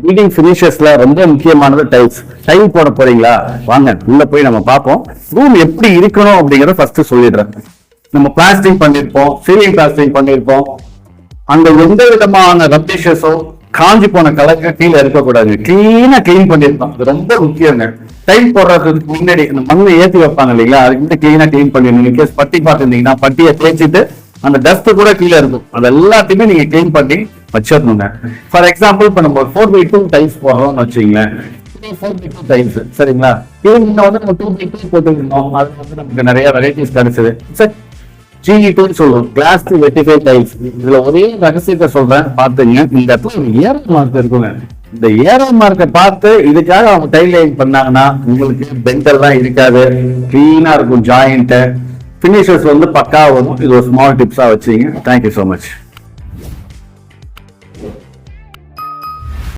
Building பினிஷர்ஸ்ல ரொம்ப முக்கியமானது tiles. Tail போட போறீங்களா? வாங்க உள்ள போய் நம்ம பார்ப்போம். ரூம் எப்படி இருக்கணும் அப்படிங்கறத ஃபர்ஸ்ட் சொல்லிடுறேன். நம்ம பிளாஸ்டிக் பண்ணிருப்போம், சீலிங் பிளாஸ்டிக் பண்ணிருப்போம். அந்த எந்த விதமான ரப்பிஷஸோ காஞ்சி போன கலர் கீழே இருக்கக்கூடாது. கிளீனா கிளீன் பண்ணிருப்போம். அது ரொம்ப முக்கியங்க. டைல் போடுறதுக்கு முன்னாடி அந்த மண்ணை ஏற்றி வைப்பாங்க இல்லைங்களா, அதுக்கு கிளீனா கிளீன் பண்ணிடணும். இன்கேஸ் பட்டி பார்த்துருந்தீங்கன்னா பட்டியை தேய்ச்சிட்டு அந்த டஸ்ட் கூட கீழே இருக்கும். அது எல்லாத்தையுமே நீங்க கிளீன் பண்ணி வச்சிடணுங்க. ஃபார் எக்ஸாம்பிள் இப்ப நம்ம 4x2 டைல்ஸ் போடுறோம்னு வச்சுங்களேன். 4x2 டைல்ஸ் சரிங்களா, இது வந்து நம்ம 2x2 போட்டுருந்தோம். அது வந்து நமக்கு நிறைய வெரைட்டிஸ் கிடைச்சது. சரி, GE2 சொல்லுவோம், கிளாஸ் டு வெட்டிஃபை டைல்ஸ். இதுல ஒரே ரகசியத்தை சொல்றேன் பாத்துங்க. இந்த இடத்துல ஒரு ஏரோ மார்க் இருக்குங்க. இந்த ஏரோ மார்க்கை பார்த்து இதுக்காக அவங்க டைல் லைன் பண்ணாங்கன்னா உங்களுக்கு பெண்ட் எல்லாம் இருக்காது, கிளீனா இருக்கும். ஜாயிண்ட் பினிஷர்ஸ் வந்து பக்கா வரும். இது ஒரு ஸ்மால் டிப்ஸா வச்சுங்க. Thank you so much.